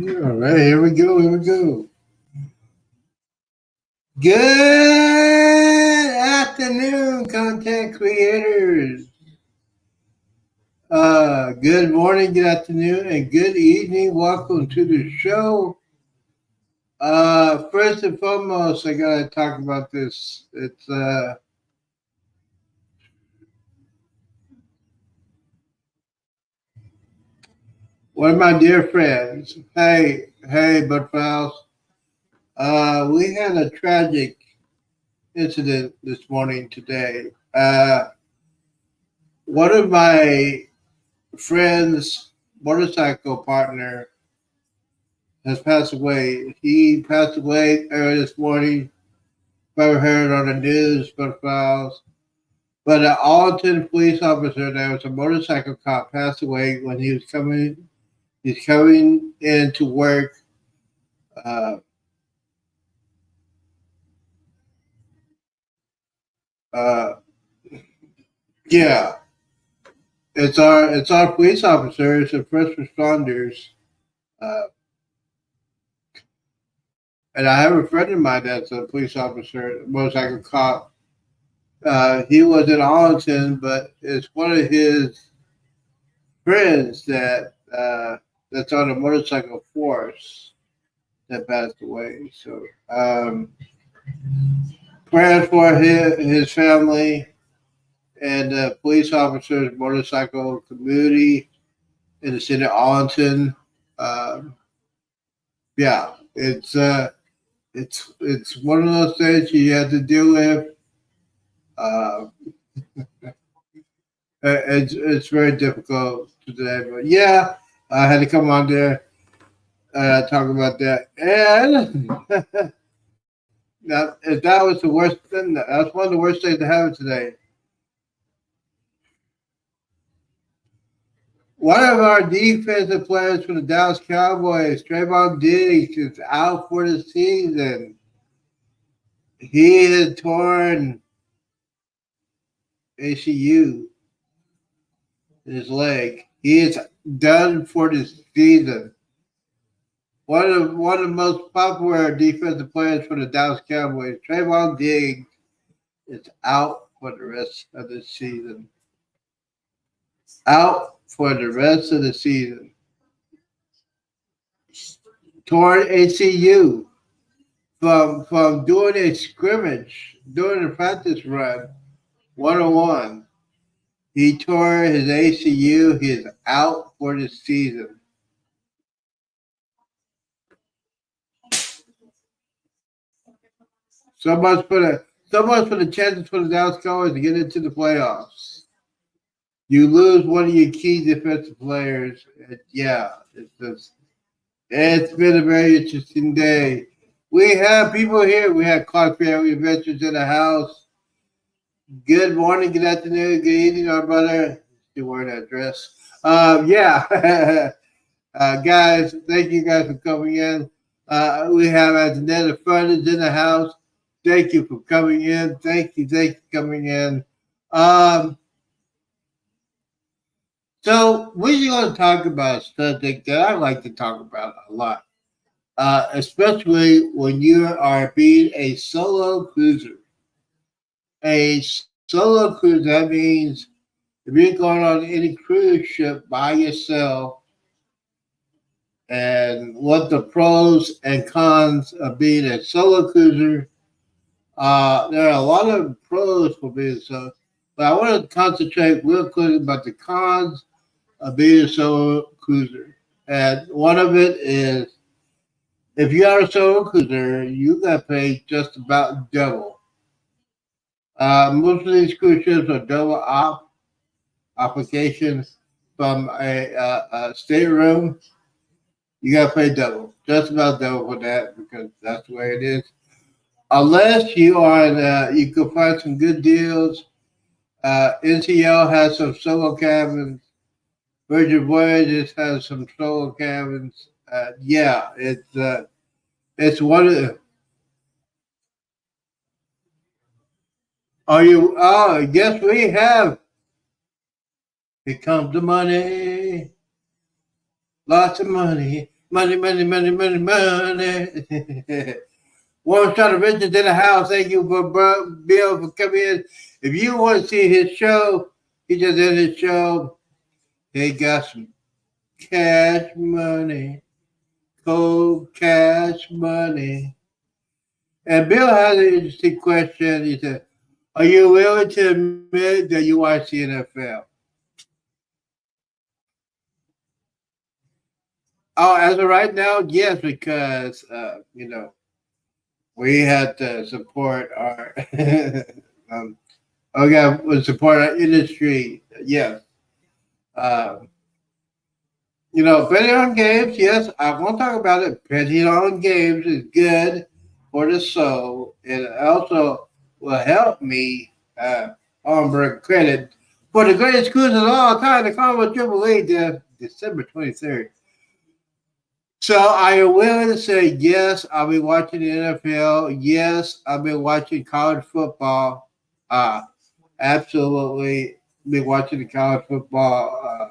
All right, here we go. Here we go. Good afternoon, content creators. Good morning, good afternoon, and good evening. Welcome to the show. First and foremost, I gotta talk about this. It's one of my dear friends. Hey, Bud Files. We had a tragic incident this morning today. One of my friends' motorcycle partner has passed away. He passed away early this morning. Probably heard on the news, but files. But an Alton police officer that was a motorcycle cop passed away when he was coming. He's coming in to work. Uh, uh, yeah, it's our police officers and first responders. Uh, and I have a friend of mine that's a police officer, motorcycle cop. He was in Arlington, but it's one of his friends that's on a motorcycle force that passed away. So prayers for his family and police officers, motorcycle community in the city of Arlington. Um, yeah, it's one of those things you have to deal with. Uh, it's very difficult today, but yeah, I had to come on there talk about that. And now, if that was the worst thing, that's one of the worst things to happen today. One of our defensive players for the Dallas Cowboys, Trayvon Diggs, is out for the season. He had torn ACU in his leg. He is done for the season. One of the most popular defensive players for the Dallas Cowboys, Trayvon Diggs, is out for the rest of the season. Out for the rest of the season. Torn ACU from doing a scrimmage, doing a practice run, 101. He tore his ACU. He is out for the season. So much for the chances for the Dallas Cowboys to get into the playoffs. You lose one of your key defensive players. It's been a very interesting day. We have people here. We have Clark Family Investors in the house. Good morning, good afternoon, good evening, our brother. Still wearing that dress. Guys, thank you guys for coming in. We have Antonetta Furnace in the house. Thank you for coming in. Thank you for coming in. So we're going to talk about a subject that I like to talk about a lot, especially when you are being a solo cruiser. A solo cruise, that means if you're going on any cruise ship by yourself, and what the pros and cons of being a solo cruiser. There are a lot of pros for being so, but I want to concentrate real quick about the cons of being a solo cruiser. And one of it is if you are a solo cruiser, you got to pay just about double. Most of these cruise ships are double applications from a stateroom. You got to pay double, just about double for that because that's the way it is. Unless you are, you can find some good deals. NCL has some solo cabins. Virgin Voyages has some solo cabins. It's one of the. Are you? Oh, yes, we have. Here comes the money. Lots of money. Money, money, money, money, money. One shot of riches in the house. Thank you for Bill for coming in. If you want to see his show, he just did his show. He got some cash money, cold cash money. And Bill has an interesting question. He said, "Are you willing to admit that you watch the NFL?" Oh, as of right now, yes, because we had to support our um, okay, we support our industry. Yes, um, betting on games. Yes, I won't talk about it. Betting on games is good for the soul. It also will help me on credit for the greatest cruise of all time, the Carnival Triple A, December 23rd. So I am willing to say yes. I'll be watching the NFL. Yes, I've been watching college football. Uh, absolutely, been watching the college football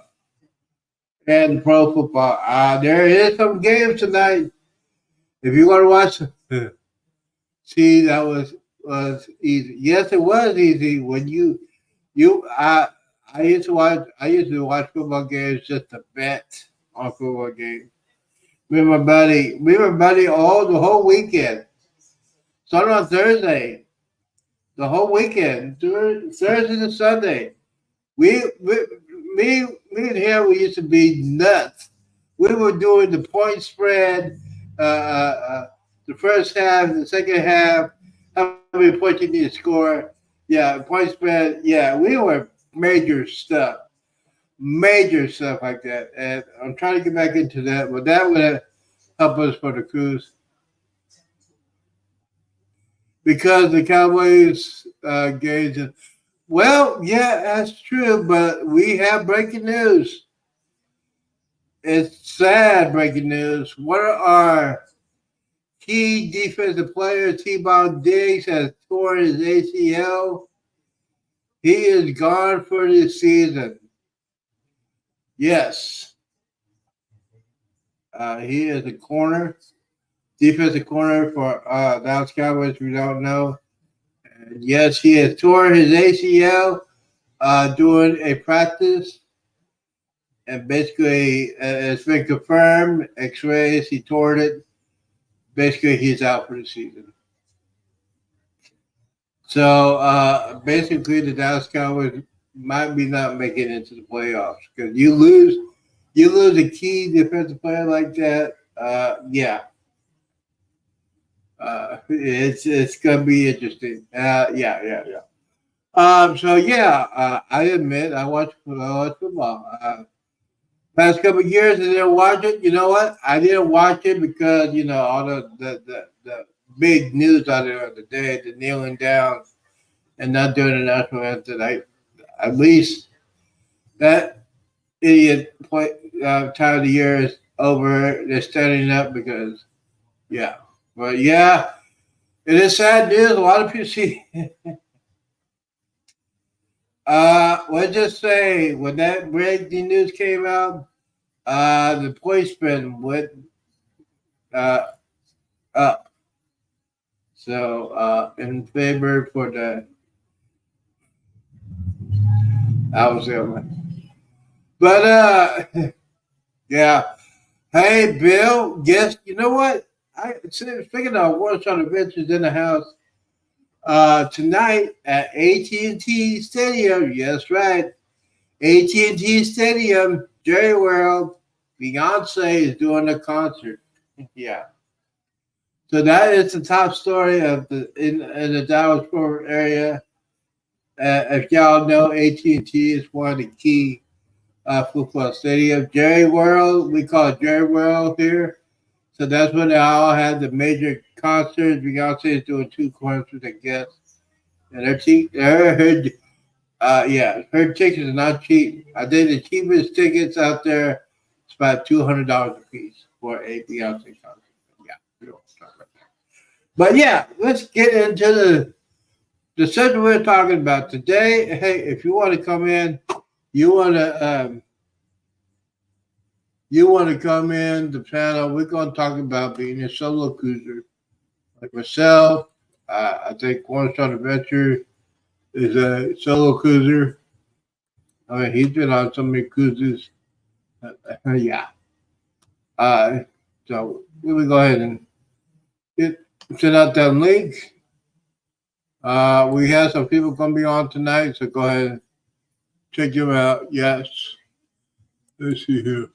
and pro football. There is some games tonight. If you want to watch, see that was easy. Yes, it was easy when you I used to watch football games just to bet on football games. Me and my buddy all the whole weekend. Started on Thursday, the whole weekend, Thursday to Sunday. We me and him, we used to be nuts. We were doing the point spread, the first half, the second half, how many points you need to score. Yeah, point spread. Yeah, we were major stuff like that. And I'm trying to get back into that, but that would help us for the cruise because the Cowboys games. Well, yeah, that's true, but we have breaking news. It's sad breaking news. One of our key defensive players, T-Ball Diggs, has torn his ACL. He is gone for the season. Yes. He is a defensive corner for Dallas Cowboys, we don't know. And yes, he has torn his ACL during a practice. And basically, it's been confirmed, x-rays, he tore it. Basically, he's out for the season. So basically, the Dallas Cowboys might be not making it into the playoffs because you lose a key defensive player like that. Yeah, it's gonna be interesting. Yeah. So yeah, I admit I watch football. Past couple of years, I didn't watch it. You know what? I didn't watch it because all the big news out there of the day, the kneeling down and not doing the national anthem. At least that idiot time of the year is over. They're standing up because yeah, but yeah, it is sad news. A lot of people see. Let's just say when that breaking news came out, the policeman went uh, up. So in favor for the Alabama. But yeah. Hey Bill, guess you know what? Speaking of Warsaw Adventures in the house, tonight at AT&T Stadium, yes right. AT&T Stadium, Jerry World, Beyonce is doing a concert. Yeah. So that is the top story of in the Dallas Fort area. If y'all know, AT&T is one of the key football stadiums. Jerry World, we call it Jerry World here. So that's when they all had the major concerts. Beyonce is doing two concerts, I guess. And her tickets are not cheap. I think the cheapest tickets out there is about $200 a piece for a Beyonce concert. Yeah, we don't talk about that. But yeah, let's get into the subject we're talking about today. Hey, if you want to come in, you want to you want to come in the panel, we're going to talk about being a solo cruiser. Like myself, I think Cornerstone Adventure is a solo cruiser. I mean, he's been on so many cruises. Yeah. So we will go ahead and send out that link. We have some people going to be on tonight, so go ahead and check them out. Yes. Let's see here.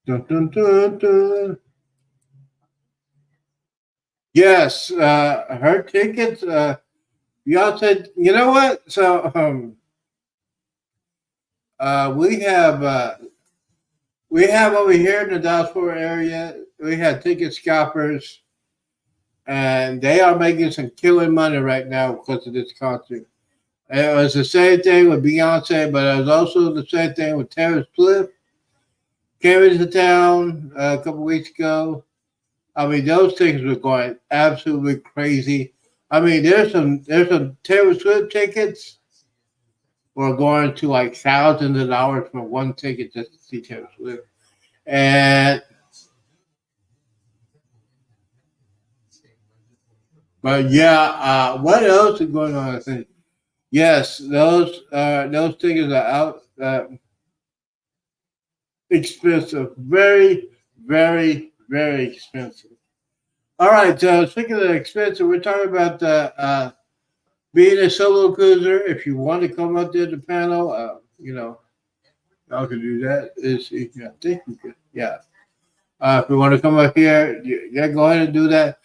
Dun, dun, dun, dun. Yes, her tickets. Y'all said, you know what? So we have over here in the Dallas-Fort area. We have ticket scalpers, and they are making some killing money right now because of this concert. And it was the same thing with Beyonce, but it was also the same thing with Taylor Swift. Came into town a couple weeks ago. I mean, those things were going absolutely crazy. I mean, there's some Taylor Swift tickets were going to like thousands of dollars for one ticket just to see Taylor Swift. And but yeah, what else is going on? I think yes, those tickets are out expensive, very, very, very expensive. All right, so speaking of expensive, we're talking about the being a solo cruiser. If you want to come up there to the panel, y'all can do that. I think we could. Yeah. If you want to come up here, yeah, go ahead and do that.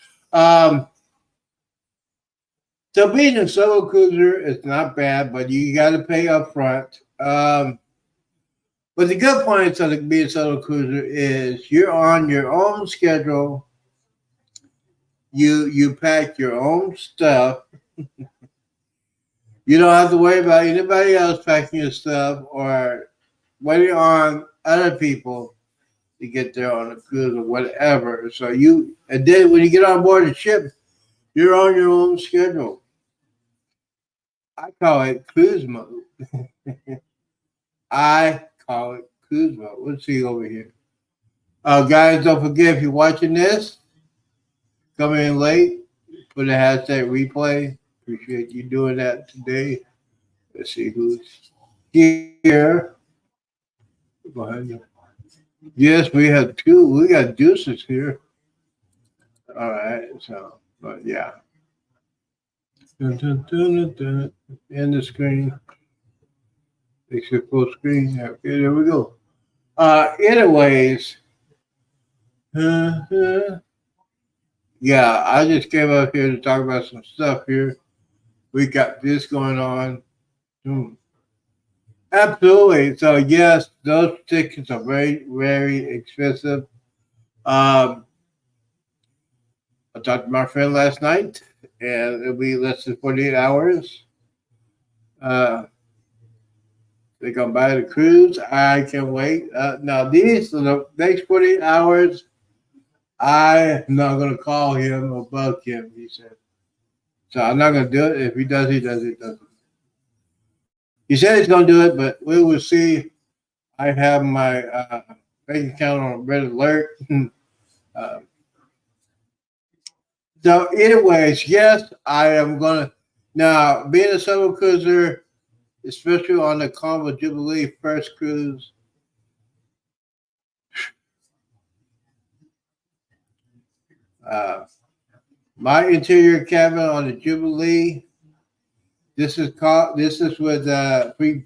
So being a solo cruiser is not bad, but you got to pay up front. But the good points of being a solo cruiser is you're on your own schedule. You pack your own stuff. You don't have to worry about anybody else packing your stuff or waiting on other people to get there on a cruise or whatever. So and then when you get on board the ship, you're on your own schedule. I call it cruise mode. I call it cruise mode. Let's see over here. Guys, don't forget if you're watching this, coming in late, put a hashtag replay. Appreciate you doing that today. Let's see who's here. Go ahead. Yes, we have two. We got deuces here. All right. So, but yeah. Dun, dun, dun, dun. End the screen. Fix your full screen. Okay, there we go. Anyways. Yeah, I just came up here to talk about some stuff here. We got this going on. Absolutely. So yes, those tickets are very, very expensive. I talked to my friend last night, and it'll be less than 48 hours. They're gonna buy the cruise. I can wait. Now these are the next 48 hours. I'm not gonna call him or bug him. He said, so I'm not gonna do it. If he does, he does. He doesn't. He said he's gonna do it, but we will see. I have my bank account on red alert. So, anyways, yes, I am gonna now being a solo cruiser, especially on the Carnival Jubilee first cruise. My interior cabin on the Jubilee. This is with free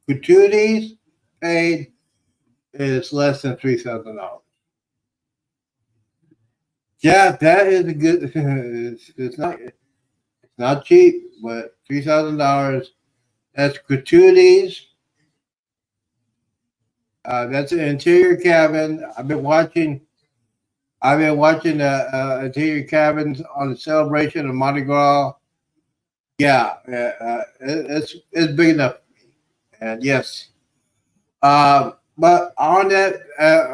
gratuities paid is less than $3,000. Yeah, that is a good. It's not cheap, but $3,000. That's gratuities. That's an interior cabin. I've been watching the interior cabins on the celebration of Mardi Gras. Yeah, it's big enough. And yes, but on that,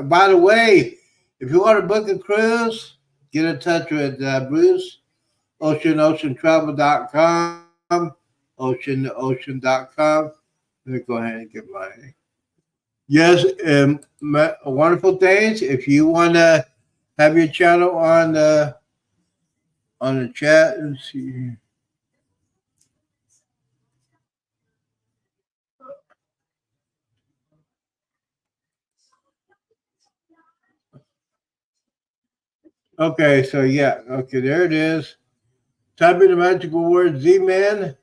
by the way, if you want to book a cruise, get in touch with Bruce, oceanoceantravel.com, oceanocean.com. Let me go ahead and get my Yes, wonderful things. If you want to have your channel on the chat and see. Okay, so yeah, okay, there it is. Type in the magical word Z-Man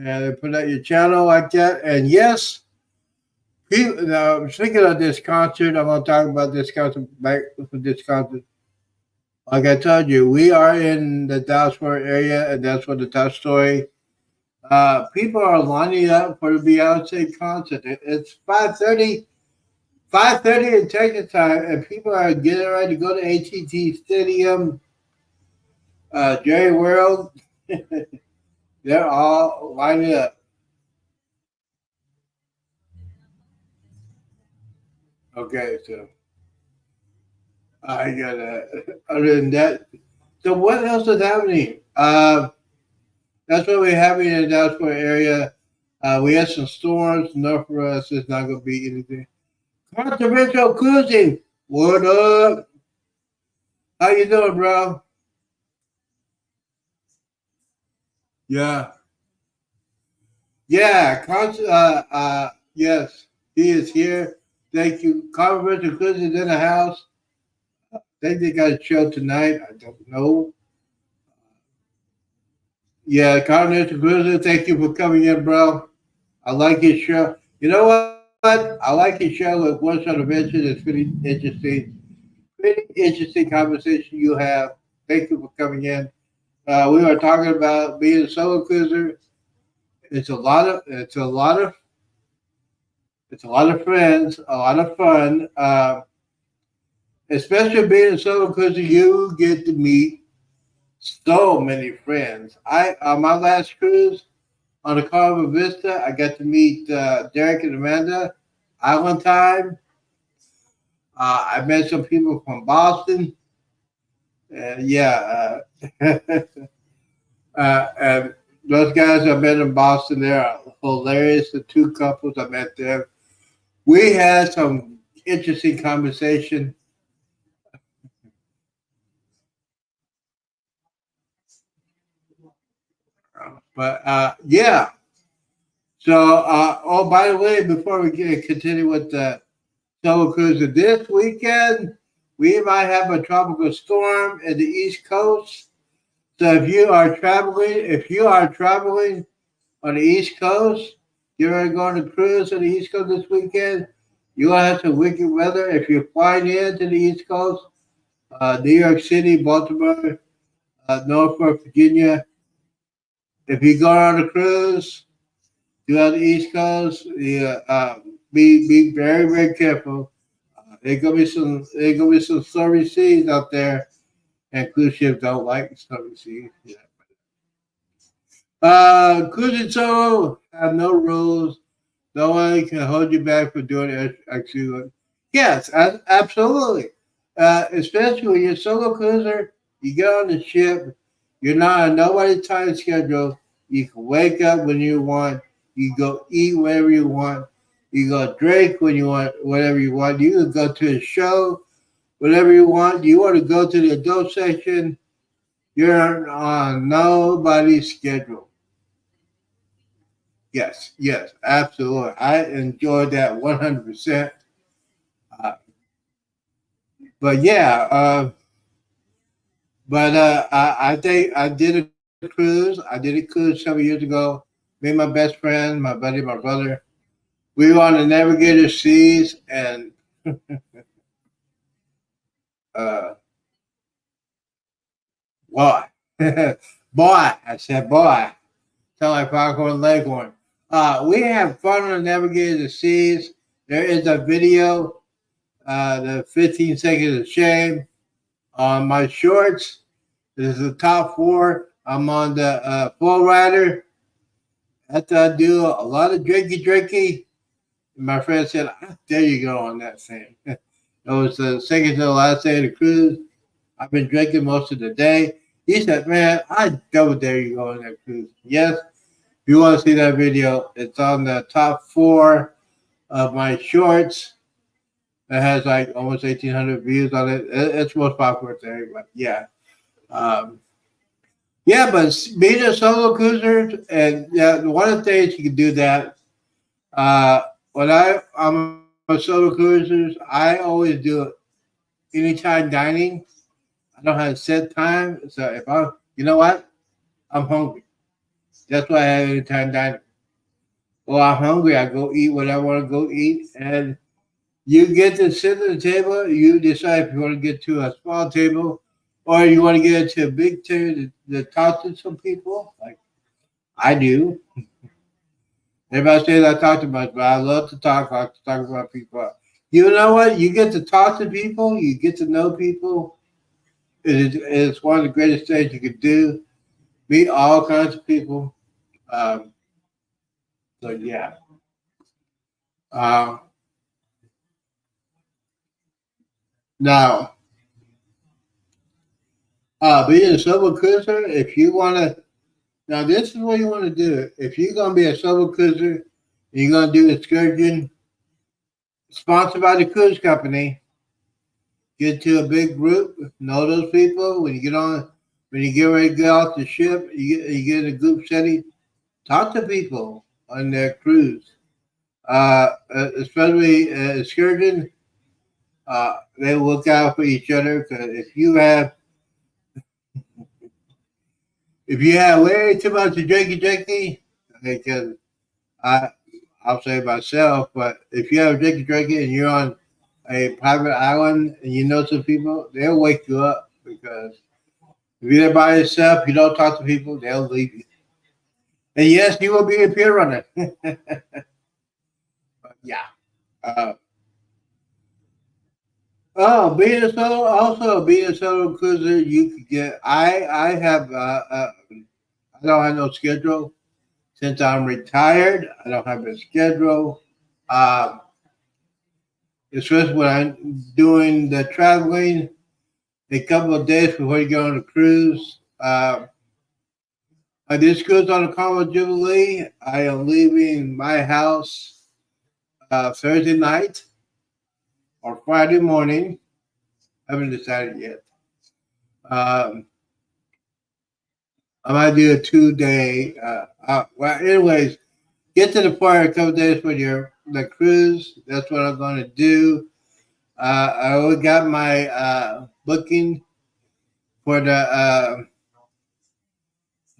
and put out your channel like that. And yes, now, speaking of this concert, I'm going to talk about this concert back for this concert. Like I told you, we are in the Dallas-Fort area, and that's what the top story. People are lining up for the Beyonce concert. It's 5:30, 5:30 in Texas time, and people are getting ready to go to AT&T Stadium, Jerry World. They're all lining up. Okay, so I got other than that. So what else is happening? That's what we're having in the Dallas-Fort area. We had some storms. Enough for us. It's not going to be anything. Controversial cruising. What up? How you doing, bro? Yeah. Yeah. Yes, he is here. Thank you. Controversial cruising is in the house. I think they got a show tonight. I don't know. Yeah, Controversial cruising. Thank you for coming in, bro. I like his show. You know what? I like his show with What's on the Venture. It's pretty interesting. Pretty interesting conversation you have. Thank you for coming in. We are talking about being a solo cruiser. It's a lot of friends, a lot of fun. Especially being a solo cruiser, you get to meet so many friends. I on my last cruise on the Carnival Vista, I got to meet Derek and Amanda. Island time. I met some people from Boston. Yeah, and those guys I met in Boston, they're hilarious. The two couples I met there, we had some interesting conversation. But yeah, so oh, by the way, before we continue with the solo cruiser this weekend, we might have a tropical storm in the East Coast. So if you are traveling on the East Coast, you're going to cruise on the East Coast this weekend. You're going to have some wicked weather. If you're flying into the East Coast, New York City, Baltimore, Norfolk, Virginia, if you go on a cruise, you on the East Coast, be very very careful. There's gonna be some stormy seas out there, and cruise ships don't like stormy seas. Yeah. Cruising solo have no rules. No one can hold you back from doing it. Actually, yes, absolutely. Especially when you're a solo cruiser, you get on the ship. You're not on nobody's time schedule. You can wake up when you want. You go eat whenever you want. You go drink when you want, whatever you want. You can go to a show, whatever you want. You want to go to the adult section. You're on nobody's schedule. Yes, yes, absolutely. I enjoyed that 100%. Uh, but yeah, I think I did a cruise. I did a cruise several years ago. Me and my best friend, my buddy, my brother. We were on the Navigator Seas, and uh, boy, boy, I said boy, sound like Foghorn Leghorn. We have fun on the Navigator Seas. There is a video, the 15 seconds of shame on my shorts. This is the top four. I'm on the full rider. After I do a lot of drinky. My friend said, "There you go on that thing." It was the second to the last day of the cruise. I've been drinking most of the day. He said, "Man, I double dare you go on that cruise." Yes, if you want to see that video, it's on the top four of my shorts that has like almost 1,800 views on it. It's the most popular thing, but yeah. Um, yeah, but being a solo cruiser, and yeah, one of the things you can do that. When I'm a solo cruiser, I always do it anytime dining. I don't have set time, so if you know what, I'm hungry. That's why I have anytime dining. Well, I'm hungry. I go eat what I want to go eat, and you get to sit at the table. You decide if you want to get to a small table, or you want to get to a big table to talk to some people. Like I do. Everybody says I talk too much, but I love to talk. I like to talk about people. You know what? You get to talk to people. You get to know people. It's one of the greatest things you could do. Meet all kinds of people. Um, so yeah. Um, Now, being a solo cruiser, if you want to, now this is what you want to do. If you're going to be a solo cruiser, you're going to do excursion sponsored by the cruise company. Get to a big group, know those people. When you get ready to get off the ship, you get in a group setting. Talk to people on their cruise, especially excursion. They look out for each other because if you have way too much of drinky, because I I'll say myself, but if you have drinky and you're on a private island and you know some people, they'll wake you up because if you're there by yourself, you don't talk to people, they'll leave you. And yes, you will be a peer runner. But yeah. Uh, being a solo cruiser, you could get. I have. I don't have no schedule since I'm retired. I don't have a schedule. Um, Especially when I'm doing the traveling a couple of days before you go on a cruise. This cruise on the Carnival Jubilee. I am leaving my house Thursday night or Friday morning. I haven't decided yet. Um, I might do a 2 day. Well, anyways, get to the port a couple days for the cruise. That's what I'm going to do. I already got my booking for the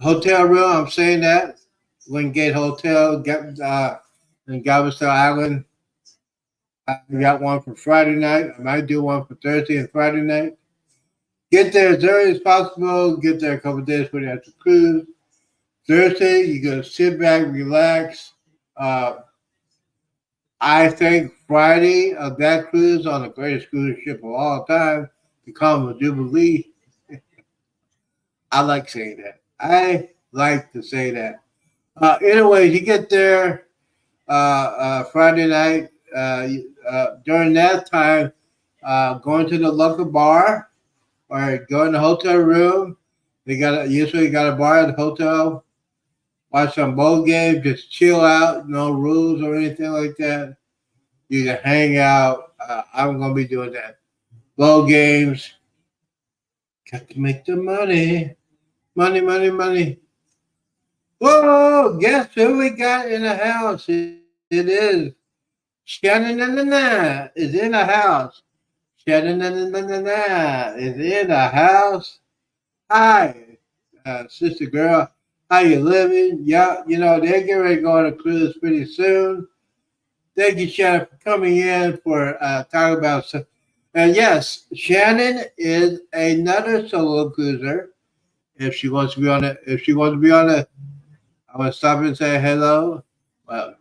hotel room. I'm saying that Wingate Hotel, in Galveston Island. I got one for Friday night. I might do one for Thursday and Friday night. Get there as early as possible. Get there a couple of days before you have to cruise. Thursday, you go sit back, relax. Uh, I think Friday of that cruise on the greatest cruise ship of all time, the Carnival Jubilee. I like saying that. I like to say that. Anyways, you get there Friday night. During that time, going to the local bar or go in the hotel room. They usually got a bar at the hotel. Watch some bowl games, just chill out, no rules or anything like that. You can hang out. I'm gonna be doing that. Bowl games. Got to make the money, money. Whoa! Guess who we got in the house? It is Shannon is in the house. Shannon is in the house. Hi, sister girl. How you living? Yeah, they're getting ready to go on a cruise pretty soon. Thank you, Shannon, for coming in for talking about. And yes, Shannon is another solo cruiser. If she wants to be on it, I'm gonna stop and say hello. Well,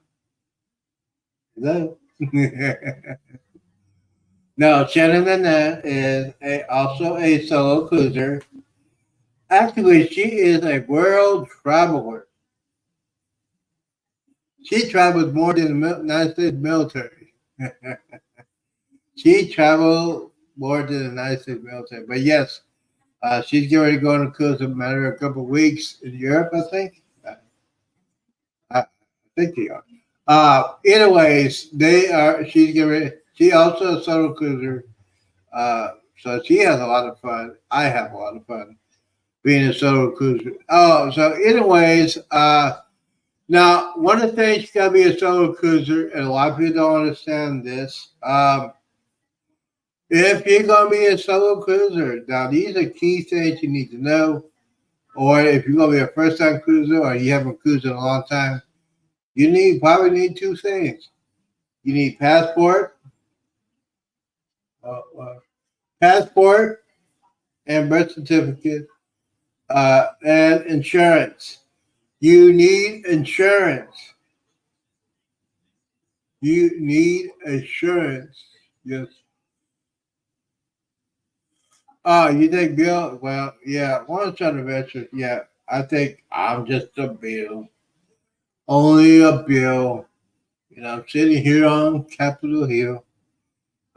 hello. No, Shannon Nanette is also a solo cruiser. Actually, she is a world traveler. She travels more than the United States military. She traveled more than the United States military. But yes, she's getting ready to go on a cruise in a matter of a couple of weeks in Europe, I think. I think they are. Anyways, they are. She's getting. She also a solo cruiser. So she has a lot of fun. I have a lot of fun being a solo cruiser. Oh, so anyways, now one of the things you gotta be a solo cruiser, and a lot of people don't understand this. If you're gonna be a solo cruiser, now these are key things you need to know. Or if you're gonna be a first time cruiser, or you haven't cruised in a long time, you probably need two things. You need uh, uh, passport and birth certificate, and insurance. You need insurance. You need insurance. Yes. Oh, you think Bill? Well, yeah, once on the veteran, yeah, I think I'm just a Bill. Only a Bill. I'm sitting here on Capitol Hill.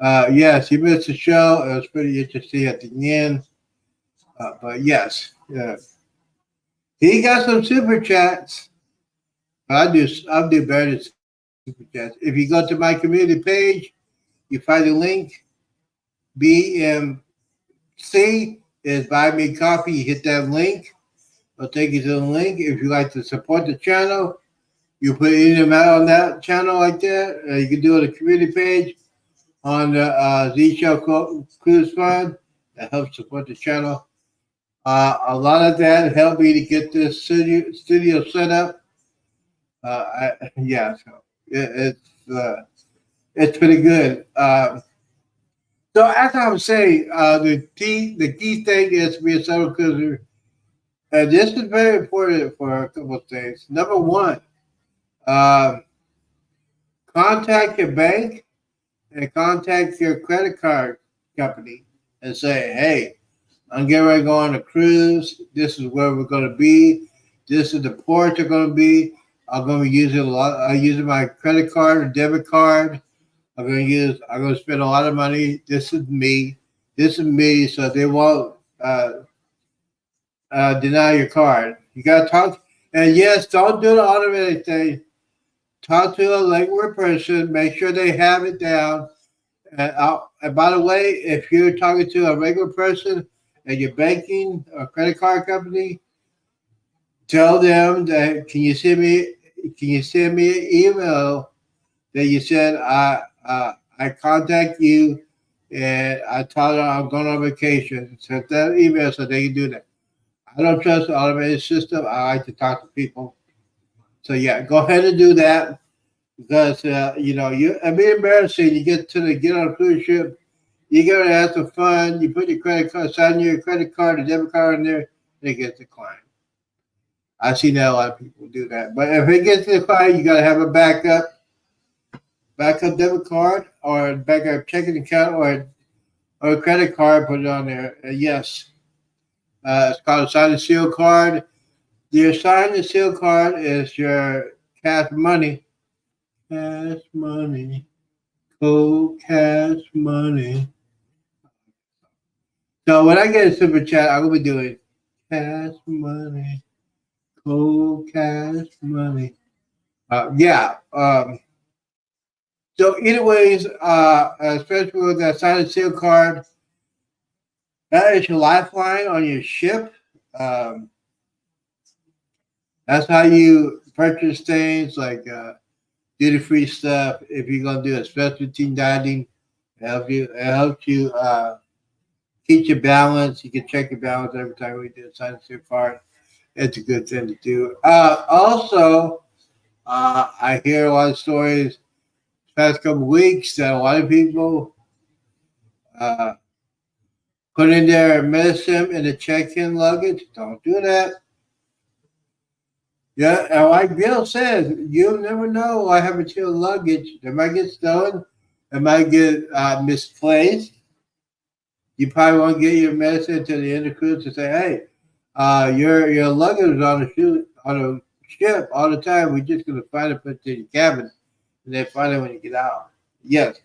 Yes, you missed the show. It was pretty interesting at the end. But yes, yeah. He got some super chats. I'll do better than super chats. If you go to my community page, you find the link. BMC is buy me coffee. You hit that link. I'll take you to the link. If you like to support the channel, you put any amount on that channel like that. You can do it on the community page on the Z Show Cruise Fund. That helps support the channel. A lot of that helped me to get this studio set up. Yeah, so it's pretty good. So as I was saying, the key thing is to be a solo cruiser, and this is very important for a couple of things. Number one, um, contact your bank and contact your credit card company and say, "Hey, I'm getting ready to go on a cruise. This is where we're going to be. This is the port you're going to be. I'm going to be using a lot. I'm using my credit card or debit card. I'm going to spend a lot of money. This is me. This is me. So they won't deny your card. You got to talk. And yes, don't do the automatic thing. Talk to a regular person. Make sure they have it down. And by the way, if you're talking to a regular person and you're banking or credit card company, tell them that can you send me an email that you said I contact you and I told them I'm going on vacation. Send that email so they can do that. I don't trust the automated system. I like to talk to people. So yeah, go ahead and do that because it'd be embarrassing. You get on a cruise ship, you go to have some fun. You put your credit card, sign your credit card or debit card in there, and it gets declined. I've seen that a lot of people do that. But if it gets declined, you got to have a backup debit card or backup checking account or a credit card. Put it on there. Yes, it's called a sign and seal card. Your sign and seal card is your cash money. Cash money. Cold cash money. So when I get a super chat, I'm gonna be doing cash money, cold cash money. Yeah. So, anyways, especially with that silent seal card, that is your lifeline on your ship. Um, that's how you purchase things like duty free stuff. If you're gonna do a specialty dining, it helps you keep your balance. You can check your balance every time we do a silent seal card. It's a good thing to do. Also, I hear a lot of stories past couple weeks that a lot of people uh, put in their medicine in the check-in luggage. Don't do that. Yeah, and like Bill says, you'll never know what happens to your luggage. It might get stolen. It might get misplaced. You probably want to get your medicine to the end of the cruise to say, "Hey, your luggage is on a ship all the time. We're just gonna find it, put it in your cabin, and then find it when you get out." Yes,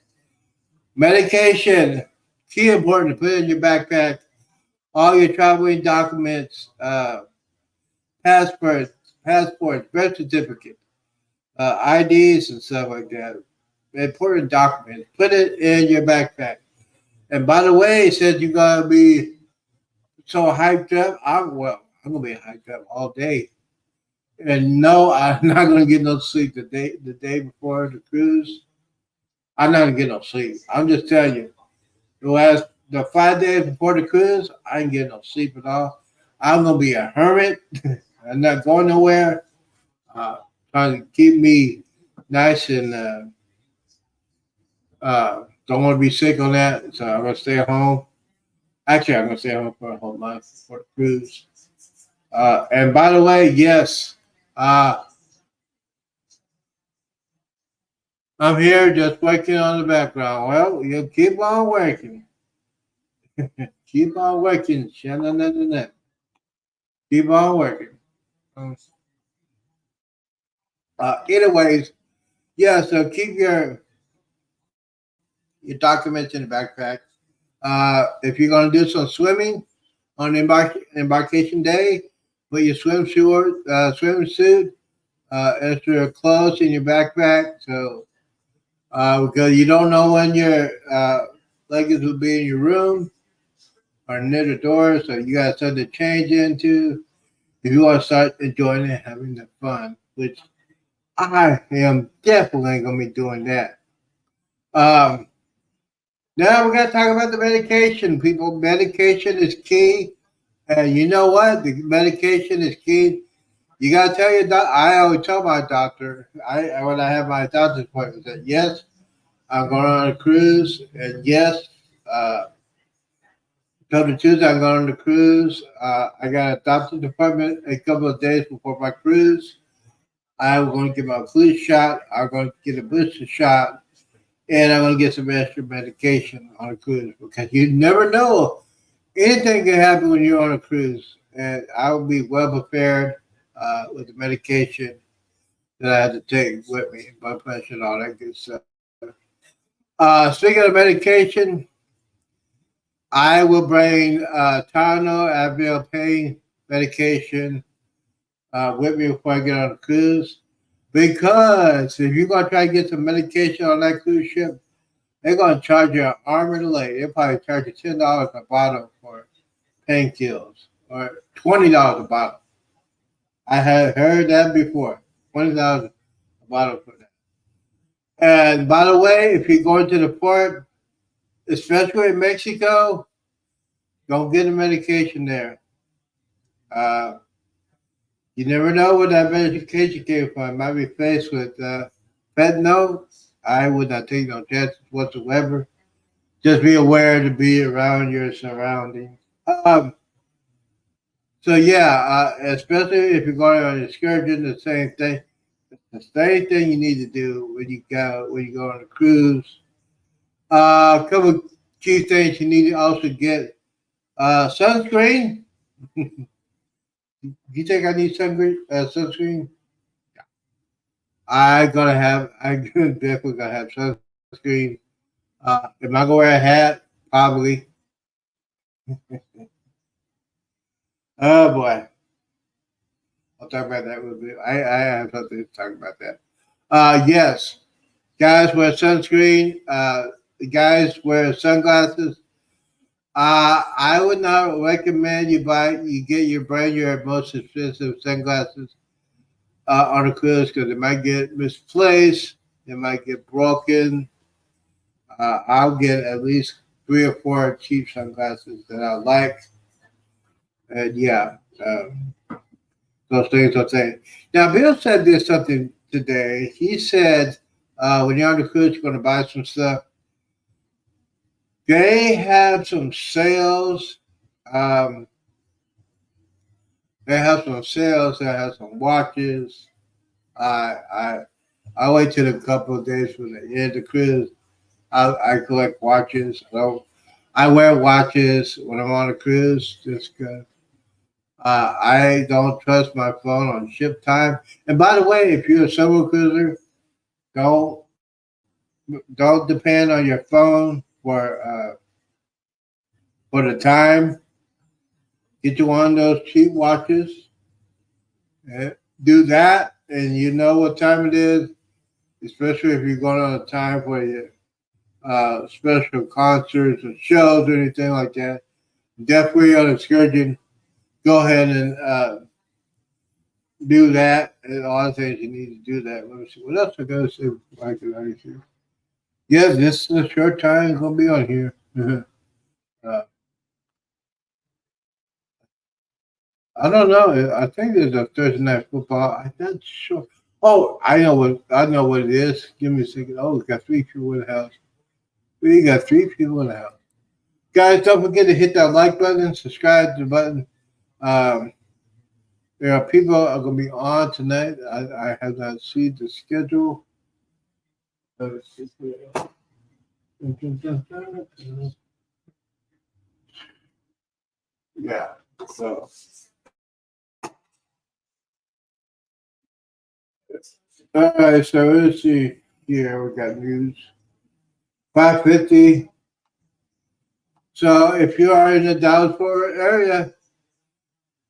medication, key important to put in your backpack. All your traveling documents, passports, birth certificate. IDs and stuff like that. Important documents. Put it in your backpack. And by the way, it said you gotta be so hyped up. I'm gonna be hyped up all day. And no, I'm not gonna get no sleep the day before the cruise. I'm not gonna get no sleep. I'm just telling you, the 5 days before the cruise, I ain't getting no sleep at all. I'm gonna be a hermit. I'm not going nowhere. Uh, Trying to keep me nice and don't want to be sick on that. So I'm gonna stay at home. Actually, I'm gonna stay home for a whole month for the cruise. And by the way, yes, uh, I'm here just working on the background. Well, you keep on working. Keep on working. Sha-na-na-na-na. Keep on working. Um, Anyways, yeah, so keep your documents in the backpack. If you're going to do some swimming on embarkation day, put your swimsuit, extra clothes in your backpack. So, because you don't know when your luggage will be in your room or near the door, so you got something to change into if you want to start enjoying and having the fun, which I am definitely going to be doing that. Um, Now we got to talk about the medication, people. Medication is key. And you know what? The medication is key. You got to tell your doctor. I always tell my doctor, when I have my doctor's appointment, that yes, I'm going on a cruise. And yes, come to Tuesday, I'm going on the cruise. I got a doctor's appointment a couple of days before my cruise. I'm going to get my flu shot. I'm going to get a booster shot. And I'm going to get some extra medication on a cruise because you never know. Anything can happen when you're on a cruise. And I will be well prepared with the medication that I had to take with me, blood pressure and all that good stuff. Speaking of medication, I will bring Tylenol, Advil pain medication with me before I get on the cruise. Because if you're going to try to get some medication on that cruise ship, they're going to charge you an arm and a leg. They'll probably charge you $10 a bottle for painkillers or $20 a bottle. I have heard that before. $20 a bottle for that. And by the way, if you're going to the port, especially in Mexico, don't get a medication there. Uh, you never know where that medication came from. It might be faced with fentanyl. I would not take no chances whatsoever. Just be aware to be around your surroundings. Um, so yeah, especially if you're going on an excursion, the same thing. The same thing you need to do when you go on a cruise. A couple of key things you need to also get sunscreen. You think I need sunscreen? I definitely gonna have sunscreen. Am I gonna wear a hat? Probably. Oh boy, I'll talk about that a little bit. I have something to talk about that. Yes, guys wear sunscreen. The guys wear sunglasses. I would not recommend you get your most expensive sunglasses on a cruise because it might get misplaced, it might get broken. I'll get at least 3 or 4 cheap sunglasses that I like, and yeah, those things are things. Now, Bill said there's something today. He said when you're on the cruise, you're going to buy some stuff. They have some sales. Um, they have some sales. They have some watches. I I I wait till a couple of days from the end of the cruise. I collect watches. So I wear watches when I'm on a cruise just because I don't trust my phone on ship time. And by the way, if you're a solo cruiser, don't don't depend on your phone for the time. Get you one of those cheap watches. Uh, do that. and you know what time it is, especially if you're going on a time for your special concerts or shows or anything like that, definitely on excursion, go ahead and do that. And all the things you need to do that. Let me see. What else I got to say? I can see. Yes, this is a short time going to be on here. uh, I don't know. I think there's a Thursday night football. I'm not sure. Oh, I know what it is. Give me a second. Oh, we got three people in the house. We got three people in the house. Guys, don't forget to hit that like button, subscribe to the button. Um, there are people are going to be on tonight. I have not seen the schedule. Yeah. So. All right. So let's see. Here we got news. 5:50. So if you are in the Dallas-Fort area,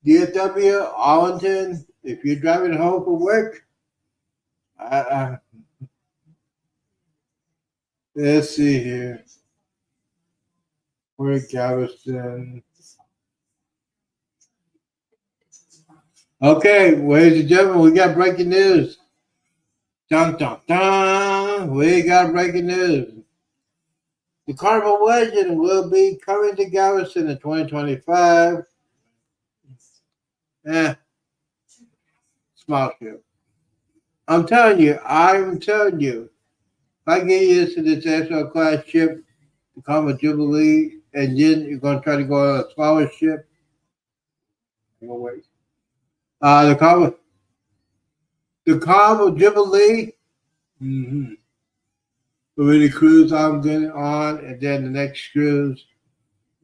DFW, Arlington, if you're driving home from work, uh, let's see here. We're in Galveston. Okay, ladies and gentlemen, we got breaking news. Dun, dun, dun. We got breaking news. The Carnival Legend will be coming to Galveston in 2025. Small ship. I'm telling you, if I get you to this SL class ship, the Carnival Jubilee, and then you're going to try to go on a smaller ship, no way. The Carnival Jubilee, mm-hmm. will be the cruise I'm getting on, and then the next cruise,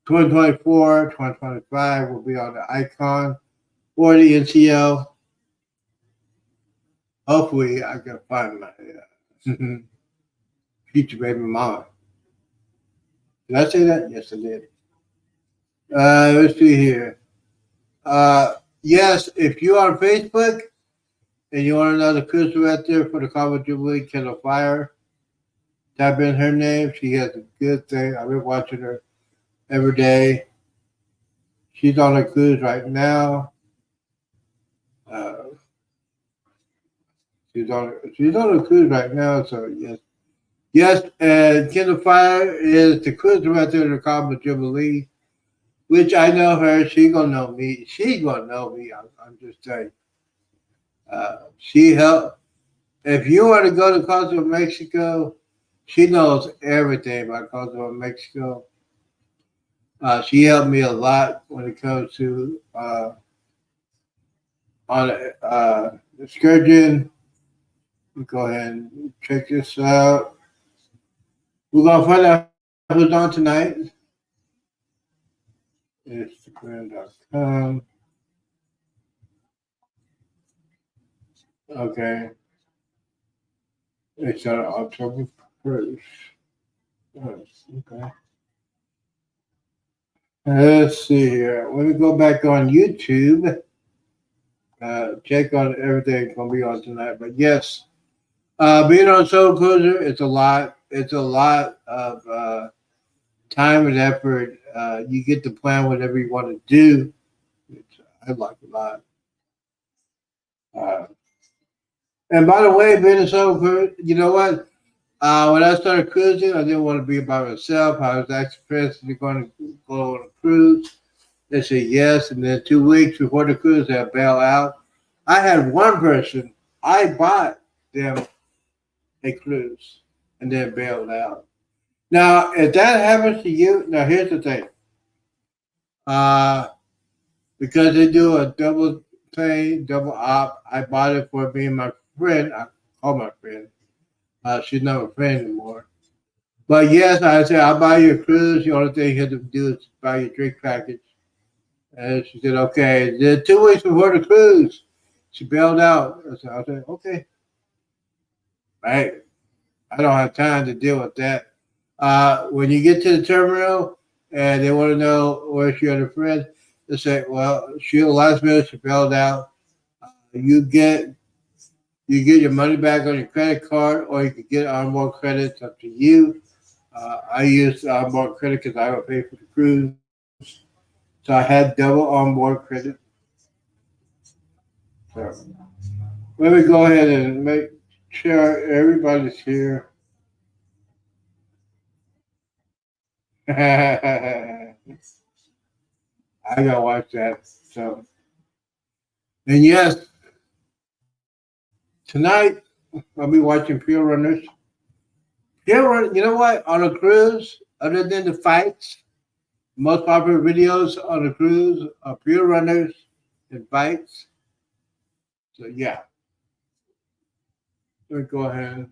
2024, 2025, will be on the Icon or the NCL. Hopefully, I can find my future baby mama. Did I say that? Yes, I did. Let's see here. Yes, if you're on Facebook and you want to know the cruise right there for the Carnival Jubilee, Kendall Fire, type in her name. She has a good thing. I've been watching her every day. She's on a cruise right now. She's on a cruise right now. So yes. And Kendall Fire is the cruise right there to the Carnival Jubilee, which I know her. She's gonna know me. She's gonna know me. I'm just telling you. She helped. If you want to go to Cozumel, Mexico, she knows everything about Cozumel, Mexico. She helped me a lot when it comes to on excursion. Go ahead and check this out. We're gonna find out who's on tonight. Instagram.com. Okay. It's on October 1st. Okay. Let's see here. Let me go back on YouTube. Check on everything gonna be on tonight. But yes, being on Soul Cruiser, it's a lot. It's a lot of time and effort. You get to plan whatever you want to do, which I like a lot. Uh, and by the way, being a Soul Cruiser, you know what? When I started cruising, I didn't want to be by myself. I was actually presently going to go on a cruise. They said yes, and then 2 weeks before the cruise, they bail out. I had one person. I bought them a cruise, and then bailed out. Now, if that happens to you, now here's the thing. Because they do a double pay, double op, I bought it for me and my friend. I call my friend. She's not a friend anymore. But yes, I said, I'll buy you a cruise. The only thing you have to do is buy your drink package. And she said, okay. Then 2 weeks before the cruise, she bailed out. I said, okay. Right. I don't have time to deal with that. When you get to the terminal and they want to know where she had a friend, they say, well, she last minute she bailed out. You get You get your money back on your credit card, or you can get onboard credits. Up to you. I use onboard credit because I would pay for the cruise, so I had double onboard credit. So let me go ahead and make sure everybody's here. I gotta watch that. So, and yes, tonight I'll be watching Pure Runners. Pure Run. You know what? On a cruise, other than the fights, most popular videos on the cruise are Pure Runners and fights. So yeah, let me go ahead.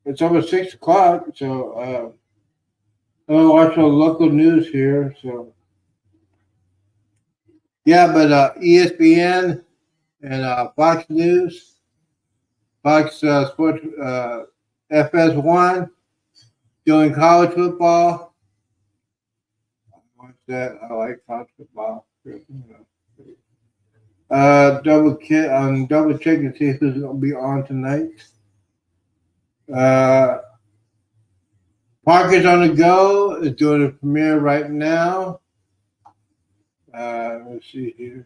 It's almost 6 o'clock, so I'm gonna watch the local news here. So yeah, but ESPN and Fox News, Fox Sports, FS1 doing college football. I watch that. I like college football. Double check to see who's gonna be on tonight. Uh, Parker's on the Go is doing a premiere right now. Let's see here.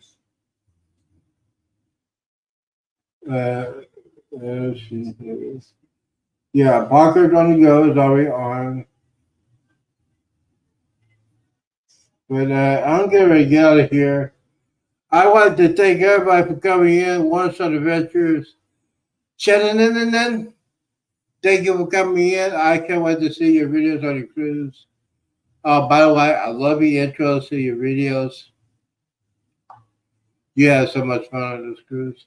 Let's see here. Yeah, Parker's on the Go is already on. But I'm getting ready to get out of here. I want to thank everybody for coming in. One Shot Adventures. Shannon, thank you for coming in. I can't wait to see your videos on your cruise. By the way, I love your intros to your videos. You have so much fun on this cruise.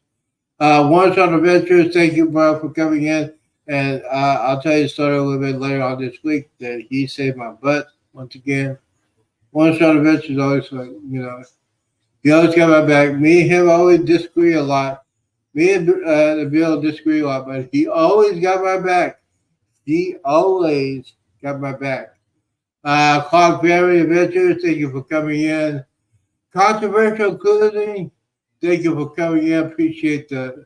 One Shot Adventures, thank you, bro, for coming in. And I'll tell you a story a little bit later on this week that he saved my butt once again. One Shot Adventures always like, he always got my back. Me and him always disagree a lot. Me and Bill disagree a lot, but he always got my back. He always got my back. Clark Berry Adventures, thank you for coming in. Controversial Cruising, thank you for coming in. Appreciate the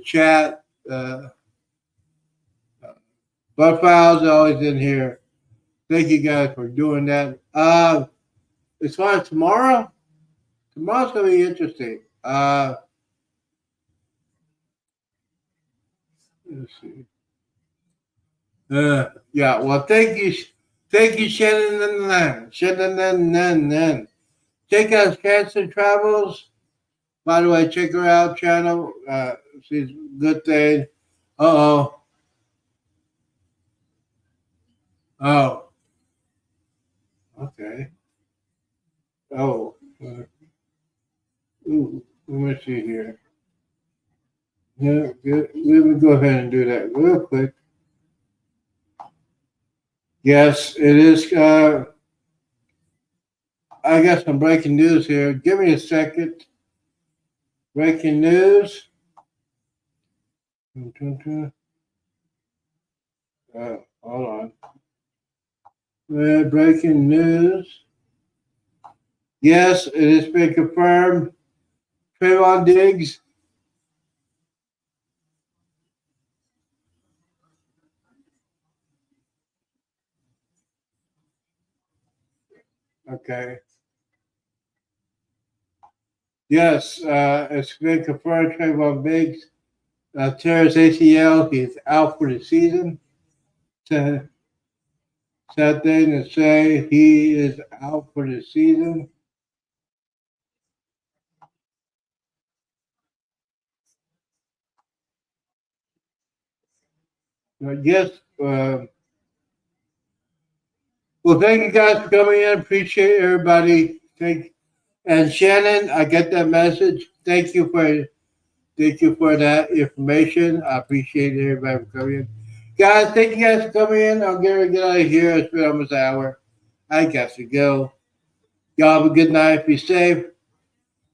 chat. Butt Files always in here. Thank you guys for doing that. As far as tomorrow's gonna be interesting. Let's see. Yeah. Well, thank you, Shannon. Shannon. Check out Cancer Travels. By the way, check her out channel. She's a good thing. Oh. Okay. Oh. Let me see here. Yeah, let me go ahead and do that real quick. Yes, it is. I got some breaking news here. Give me a second. Breaking news. Hold on. Breaking news. Yes, it has been confirmed. Trayvon Diggs. Okay. Yes, it's been confirmed. Trayvon Diggs tears ACL. He's out for the season. Sad thing to say. He is out for the season. Yes. Well, thank you guys for coming in. Appreciate everybody. And Shannon, I get that message. Thank you for that information. I appreciate everybody for coming in. Guys, thank you guys for coming in. I'm going to get out of here. It's been almost an hour. I got to go. Y'all have a good night. Be safe.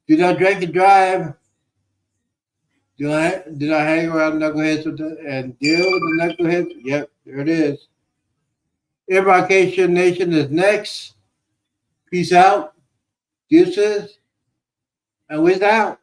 Do not drink and drive. Do not hang around knuckleheads and deal with the knuckleheads. Yep, there it is. Embarkation Nation is next. Peace out. Deuces. And we're out.